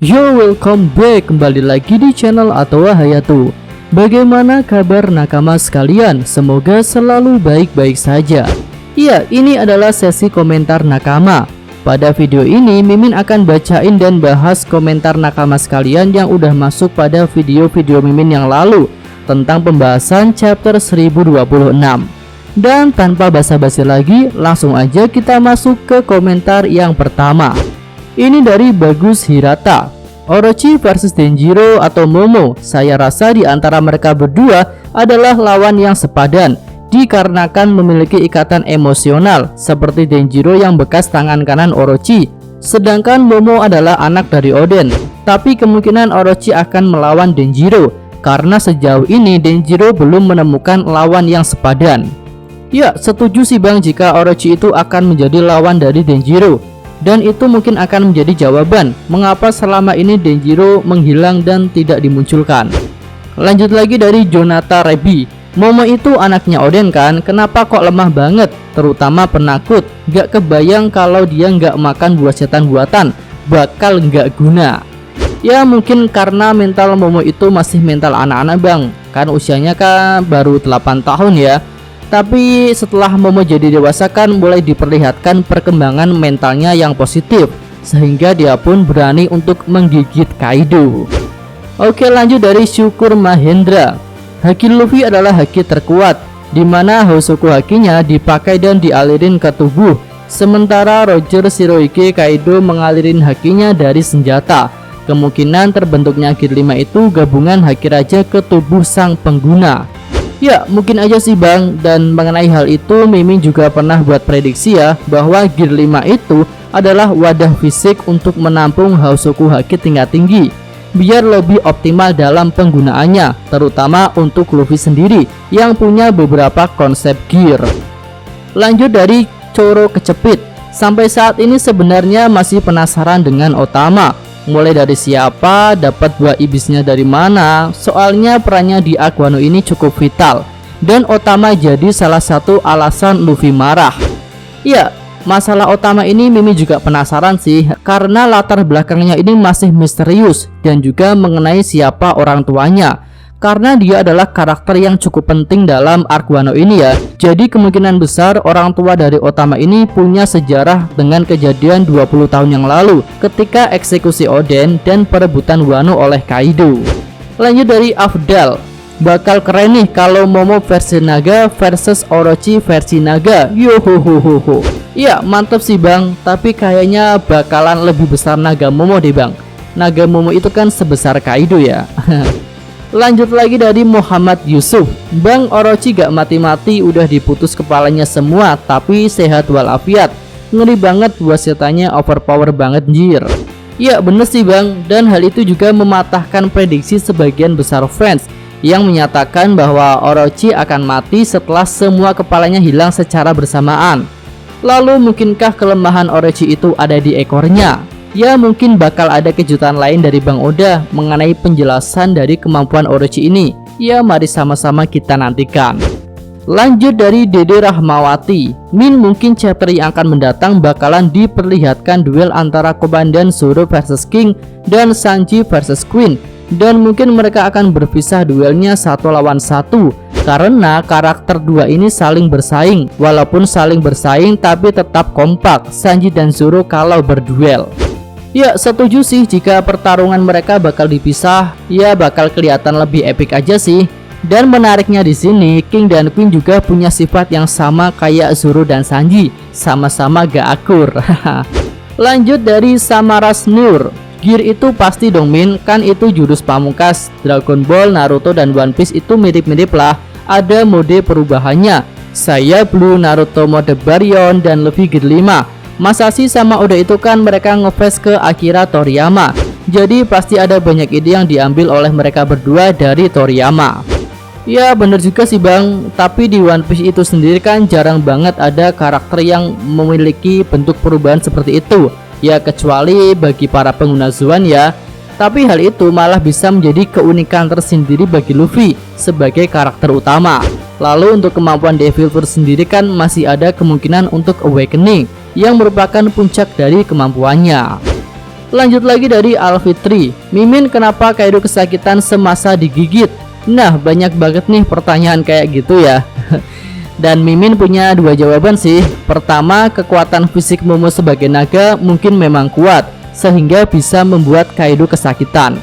Yo, welcome back, kembali lagi di channel Atowa Hayatu. Bagaimana kabar nakama sekalian? Semoga selalu baik-baik saja. Iya, ini adalah sesi komentar nakama. Pada video ini, Mimin akan bacain dan bahas komentar nakama sekalian yang udah masuk pada video-video Mimin yang lalu tentang pembahasan chapter 1026. Dan tanpa basa-basi lagi, langsung aja kita masuk ke komentar yang pertama. Ini dari Bagus Hirata. Orochi versus Denjiro atau Momo, saya rasa di antara mereka berdua adalah lawan yang sepadan dikarenakan memiliki ikatan emosional seperti Denjiro yang bekas tangan kanan Orochi, sedangkan Momo adalah anak dari Oden. Tapi kemungkinan Orochi akan melawan Denjiro karena sejauh ini Denjiro belum menemukan lawan yang sepadan. Ya, setuju sih bang jika Orochi itu akan menjadi lawan dari Denjiro. Dan itu mungkin akan menjadi jawaban mengapa selama ini Denjiro menghilang dan tidak dimunculkan. Lanjut lagi dari Jonata Rebi. Momo itu anaknya Oden kan, kenapa kok lemah banget? Terutama penakut. Gak kebayang kalau dia gak makan buah setan buatan, bakal gak guna. Ya mungkin karena mental Momo itu masih mental anak-anak bang, kan usianya kan baru 8 tahun ya. Tapi setelah Momo jadi dewasa kan mulai diperlihatkan perkembangan mentalnya yang positif, sehingga dia pun berani untuk menggigit Kaido. Oke, lanjut dari Syukur Mahendra. Haki Luffy adalah haki terkuat, dimana Hosoku hakinya dipakai dan dialirin ke tubuh. Sementara Roger Shirohige Kaido mengalirin hakinya dari senjata. Kemungkinan terbentuknya Gear 5 itu gabungan haki raja ke tubuh sang pengguna. Ya mungkin aja sih bang, dan mengenai hal itu Mimin juga pernah buat prediksi ya, bahwa Gear 5 itu adalah wadah fisik untuk menampung Hosoku Haki tingkat tinggi biar lebih optimal dalam penggunaannya, terutama untuk Luffy sendiri yang punya beberapa konsep gear. Lanjut dari Coro Kecepit. Sampai saat ini sebenarnya masih penasaran dengan Otama. Mulai dari siapa, dapat buah ibisnya dari mana. Soalnya perannya di Arc Wano ini cukup vital, dan Otama jadi salah satu alasan Luffy marah. Ya, masalah Otama ini Mimi juga penasaran sih, karena latar belakangnya ini masih misterius, dan juga mengenai siapa orang tuanya, karena dia adalah karakter yang cukup penting dalam Arc Wano ini ya. Jadi kemungkinan besar orang tua dari Otama ini punya sejarah dengan kejadian 20 tahun yang lalu ketika eksekusi Oden dan perebutan Wano oleh Kaido. Lanjut dari Afdal. Bakal keren nih kalau Momo versi naga versus Orochi versi naga. Yohohoho. Iya mantap sih bang, tapi kayaknya bakalan lebih besar naga Momo deh bang. Naga Momo itu kan sebesar Kaido ya. Lanjut lagi dari Muhammad Yusuf. Bang, Orochi gak mati-mati udah diputus kepalanya semua, tapi sehat walafiat. Ngeri banget, buat setannya overpower banget njir. Ya bener sih bang, dan hal itu juga mematahkan prediksi sebagian besar fans yang menyatakan bahwa Orochi akan mati setelah semua kepalanya hilang secara bersamaan. Lalu mungkinkah kelemahan Orochi itu ada di ekornya? Ya mungkin bakal ada kejutan lain dari Bang Oda mengenai penjelasan dari kemampuan Orochi ini. Ya mari sama-sama kita nantikan. Lanjut dari Dede Rahmawati. Min mungkin chapter yang akan mendatang bakalan diperlihatkan duel antara Komandan Zoro versus King dan Sanji versus Queen. Dan mungkin mereka akan berpisah duelnya 1 lawan 1, karena karakter dua ini saling bersaing. Walaupun saling bersaing tapi tetap kompak Sanji dan Zoro kalau berduel. Ya setuju sih jika pertarungan mereka bakal dipisah, ya bakal kelihatan lebih epic aja sih. Dan menariknya di sini King dan Queen juga punya sifat yang sama kayak Zoro dan Sanji, sama-sama gak akur. Lanjut dari Samaras Nur. Gear itu pasti dong Min, kan itu jurus pamungkas. Dragon Ball, Naruto dan One Piece itu mirip-mirip lah, ada mode perubahannya. Saya Blue, Naruto mode Baryon, dan Luffy Gear 5. Masashi sama Oda itu kan mereka ngefans ke Akira Toriyama, jadi pasti ada banyak ide yang diambil oleh mereka berdua dari Toriyama. Ya bener juga sih bang, tapi di One Piece itu sendiri kan jarang banget ada karakter yang memiliki bentuk perubahan seperti itu. Ya kecuali bagi para pengguna Zoan ya. Tapi hal itu malah bisa menjadi keunikan tersendiri bagi Luffy sebagai karakter utama. Lalu untuk kemampuan Devil Fruit sendiri kan masih ada kemungkinan untuk Awakening, yang merupakan puncak dari kemampuannya. Lanjut lagi dari Alfitri, Mimin kenapa Kaido kesakitan semasa digigit? Nah, banyak banget nih pertanyaan kayak gitu ya. Dan Mimin punya dua jawaban sih. Pertama, kekuatan fisik Momo sebagai naga mungkin memang kuat sehingga bisa membuat Kaido kesakitan.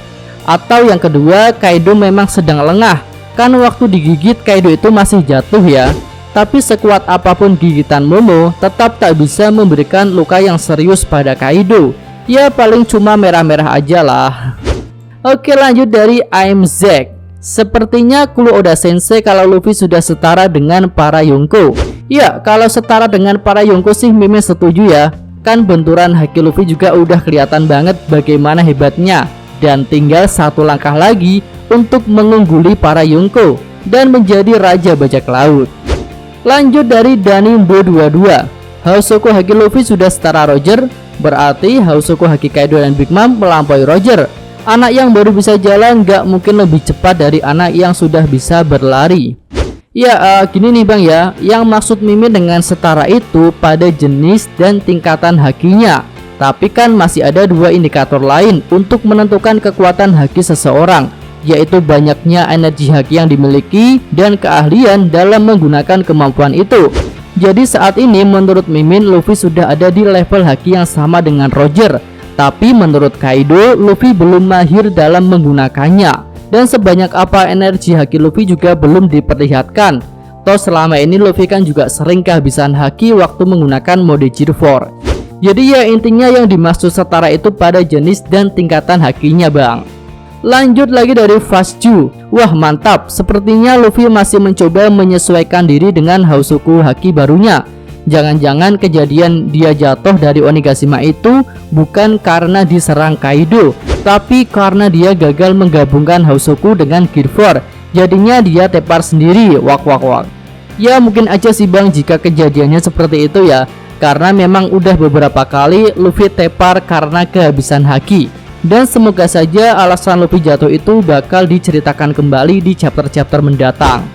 Atau yang kedua, Kaido memang sedang lengah. Kan waktu digigit Kaido itu masih jatuh ya. Tapi sekuat apapun gigitan Momo tetap tak bisa memberikan luka yang serius pada Kaido. Ya paling cuma merah-merah aja lah. Oke, lanjut dari I'm Zack. Sepertinya Clue Oda Sensei kalau Luffy sudah setara dengan para Yonko. Ya, kalau setara dengan para Yonko sih Mimin setuju ya. Kan benturan haki Luffy juga udah kelihatan banget bagaimana hebatnya. Dan tinggal satu langkah lagi untuk mengungguli para Yonko dan menjadi raja bajak laut. Lanjut dari Danimbo 22. Hausoku haki Luffy sudah setara Roger, berarti Hausoku haki Kaido dan Big Mom melampaui Roger. Anak yang baru bisa jalan gak mungkin lebih cepat dari anak yang sudah bisa berlari. Ya gini nih bang ya, yang maksud Mimin dengan setara itu pada jenis dan tingkatan hakinya. Tapi kan masih ada dua indikator lain untuk menentukan kekuatan haki seseorang, yaitu banyaknya energi haki yang dimiliki dan keahlian dalam menggunakan kemampuan itu. Jadi saat ini menurut Mimin Luffy sudah ada di level haki yang sama dengan Roger. Tapi menurut Kaido Luffy belum mahir dalam menggunakannya. Dan sebanyak apa energi haki Luffy juga belum diperlihatkan. Toh selama ini Luffy kan juga sering kehabisan haki waktu menggunakan mode Gear 4. Jadi ya intinya yang dimaksud setara itu pada jenis dan tingkatan hakinya bang. Lanjut lagi dari Fastju. Wah mantap, sepertinya Luffy masih mencoba menyesuaikan diri dengan Hausoku haki barunya. Jangan-jangan kejadian dia jatuh dari Onigashima itu bukan karena diserang Kaido, tapi karena dia gagal menggabungkan Hausoku dengan Gear 4. Jadinya dia tepar sendiri, wak. Ya mungkin aja sih bang jika kejadiannya seperti itu ya, karena memang udah beberapa kali Luffy tepar karena kehabisan haki. Dan semoga saja alasan Luffy jatuh itu bakal diceritakan kembali di chapter-chapter mendatang.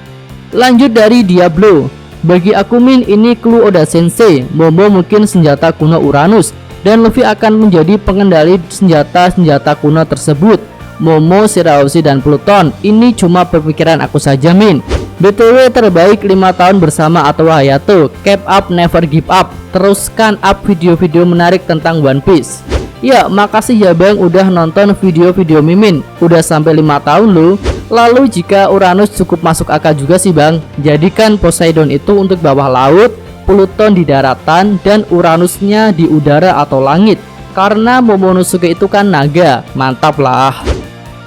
Lanjut dari Diablo. Bagi aku Min, ini Clue Oda Sensei. Momo mungkin senjata kuno Uranus, dan Luffy akan menjadi pengendali senjata-senjata kuno tersebut. Momo, Shirahoshi, dan Pluton. Ini cuma pemikiran aku saja Min. BTW terbaik 5 tahun bersama atau Hayato. Keep up, never give up. Teruskan up video-video menarik tentang One Piece. Ya makasih ya bang udah nonton video-video Mimin. Udah sampai 5 tahun loh. Lalu jika Uranus cukup masuk akal juga sih bang. Jadikan Poseidon itu untuk bawah laut, Pluton di daratan, dan Uranusnya di udara atau langit. Karena Momonosuke itu kan naga. Mantap lah.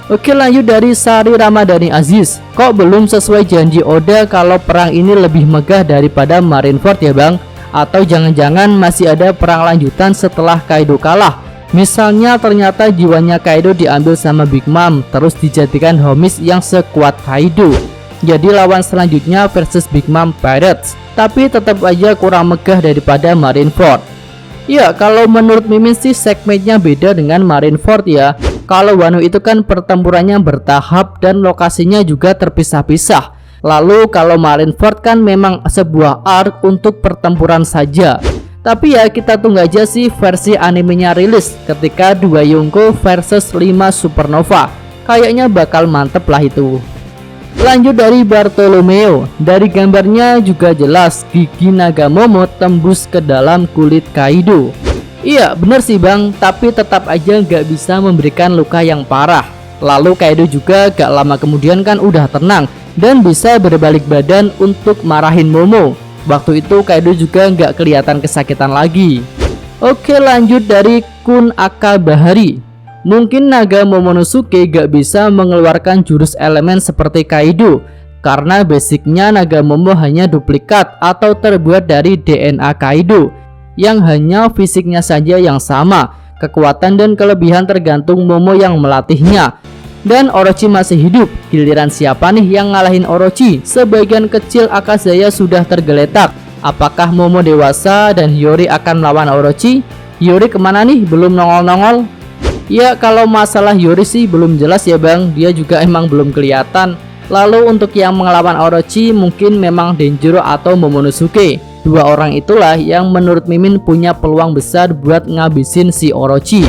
Oke lanjut dari Sari Ramadhani Aziz. Kok belum sesuai janji Oda kalau perang ini lebih megah daripada Marineford ya bang? Atau jangan-jangan masih ada perang lanjutan setelah Kaido kalah? Misalnya ternyata jiwanya Kaido diambil sama Big Mom, terus dijadikan homies yang sekuat Kaido. Jadi lawan selanjutnya versus Big Mom Pirates. Tapi tetap aja kurang megah daripada Marineford. Ya kalau menurut Mimin sih segmennya beda dengan Marineford ya. Kalau Wano itu kan pertempurannya bertahap dan lokasinya juga terpisah-pisah. Lalu kalau Marineford kan memang sebuah arc untuk pertempuran saja. Tapi ya kita tunggu aja sih versi animenya rilis ketika 2 Yonko versus 5 Supernova. Kayaknya bakal mantep lah itu. Lanjut dari Bartolomeo. Dari gambarnya juga jelas gigi naga Momo tembus ke dalam kulit Kaido. Iya bener sih bang, tapi tetap aja nggak bisa memberikan luka yang parah. Lalu Kaido juga gak lama kemudian kan udah tenang dan bisa berbalik badan untuk marahin Momo. Waktu itu Kaido juga nggak kelihatan kesakitan lagi. Oke lanjut dari Kun Akabahari. Mungkin naga Momonosuke gak bisa mengeluarkan jurus elemen seperti Kaido, karena basicnya naga Momo hanya duplikat atau terbuat dari DNA Kaido, yang hanya fisiknya saja yang sama. Kekuatan dan kelebihan tergantung Momo yang melatihnya. Dan Orochi masih hidup. Giliran siapa nih yang ngalahin Orochi? Sebagian kecil Akazaya sudah tergeletak. Apakah Momo dewasa dan Hiyori akan melawan Orochi? Hiyori kemana nih? Belum nongol-nongol. Ya kalau masalah Hiyori sih belum jelas ya bang. Dia juga emang belum kelihatan. Lalu untuk yang melawan Orochi mungkin memang Denjiro atau Momonosuke. Dua orang itulah yang menurut Mimin punya peluang besar buat ngabisin si Orochi.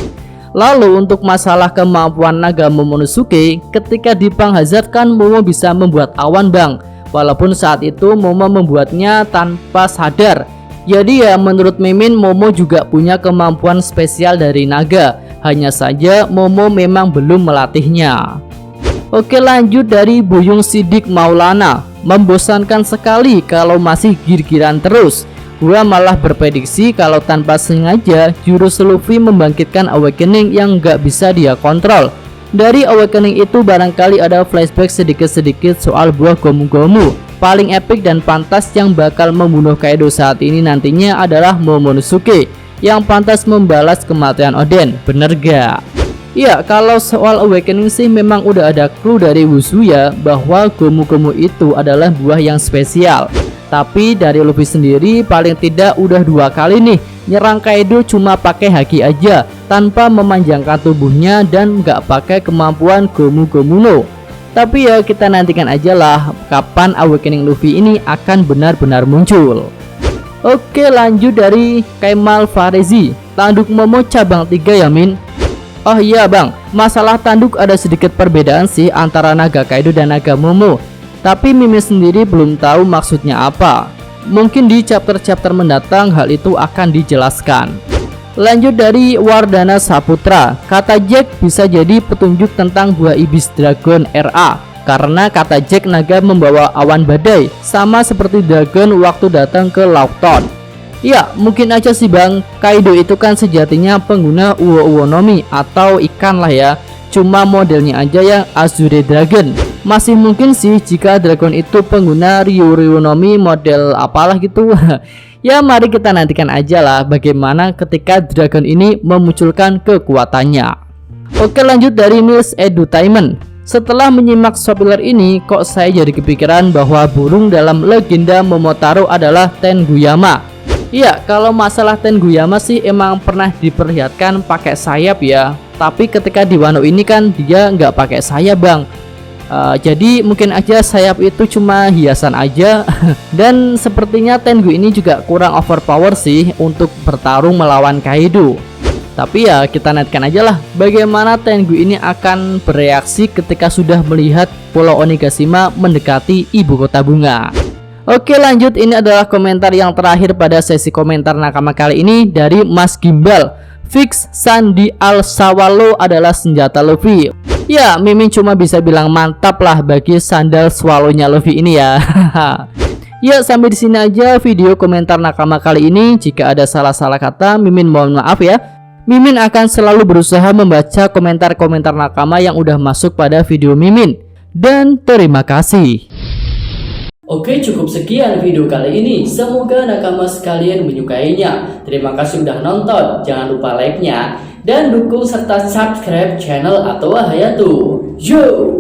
Lalu untuk masalah kemampuan naga Momonosuke, ketika di Pang Hazard kan Momo bisa membuat awan bang. Walaupun saat itu Momo membuatnya tanpa sadar. Jadi ya menurut Mimin, Momo juga punya kemampuan spesial dari naga. Hanya saja Momo memang belum melatihnya. Oke, lanjut dari Buyung Sidik Maulana. Membosankan sekali kalau masih gir-giran terus. Gua malah berprediksi kalau tanpa sengaja jurus Luffy membangkitkan awakening yang gak bisa dia kontrol. Dari awakening itu barangkali ada flashback sedikit-sedikit soal buah Gomu-Gomu. Paling epic dan pantas yang bakal membunuh Kaido saat ini nantinya adalah Momonosuke yang pantas membalas kematian Oden. Bener gak? Ya, kalau soal awakening sih memang udah ada clue dari Wusuya bahwa Gomu-Gomu itu adalah buah yang spesial. Tapi dari Luffy sendiri paling tidak udah 2 kali nih nyerang Kaido cuma pakai haki aja tanpa memanjangkan tubuhnya dan nggak pakai kemampuan Gomu-Gomu no. Tapi ya kita nantikan aja lah kapan awakening Luffy ini akan benar-benar muncul. Oke, lanjut dari Kemal Farezi. Tanduk Momo cabang 3 ya Min? Oh iya bang, masalah tanduk ada sedikit perbedaan sih antara naga Kaido dan naga Momo. Tapi Mimin sendiri belum tahu maksudnya apa. Mungkin di chapter-chapter mendatang hal itu akan dijelaskan. Lanjut dari Wardana Saputra. Kata Jack bisa jadi petunjuk tentang buah iblis Dragon RA. Karena kata Jack naga membawa awan badai, sama seperti Dragon waktu datang ke Laugton. Ya mungkin aja sih bang, Kaido itu kan sejatinya pengguna Uo-Uo Nomi atau ikan lah ya. Cuma modelnya aja yang Azure Dragon. Masih mungkin sih jika Dragon itu pengguna Ryu Nomi model apalah gitu. Ya mari kita nantikan aja lah bagaimana ketika Dragon ini memunculkan kekuatannya. Oke, lanjut dari Mills Edutainment. Setelah menyimak spoiler ini, kok saya jadi kepikiran bahwa burung dalam legenda Momotaro adalah Tenguyama. Iya, kalau masalah Tenguyama sih emang pernah diperlihatkan pakai sayap ya. Tapi ketika di Wano ini kan dia nggak pakai sayap bang. Jadi mungkin aja sayap itu cuma hiasan aja. Dan sepertinya Tengu ini juga kurang overpower sih untuk bertarung melawan Kaido. Tapi ya kita nantikan aja lah bagaimana Tengu ini akan bereaksi ketika sudah melihat Pulau Onigashima mendekati ibu kota bunga. Oke, lanjut, ini adalah komentar yang terakhir pada sesi komentar nakama kali ini dari Mas Gimbal. Fix Sandi Al Sawalo adalah senjata Luffy. Ya, Mimin cuma bisa bilang mantap lah bagi sandal swallow-nya Luffy ini ya. Ya, sampai di sini aja video komentar nakama kali ini. Jika ada salah-salah kata, Mimin mohon maaf ya. Mimin akan selalu berusaha membaca komentar-komentar nakama yang udah masuk pada video Mimin. Dan terima kasih. Oke, cukup sekian video kali ini. Semoga nakama sekalian menyukainya. Terima kasih sudah nonton. Jangan lupa like-nya dan dukung serta subscribe channel Atowa Hayatu. Yo!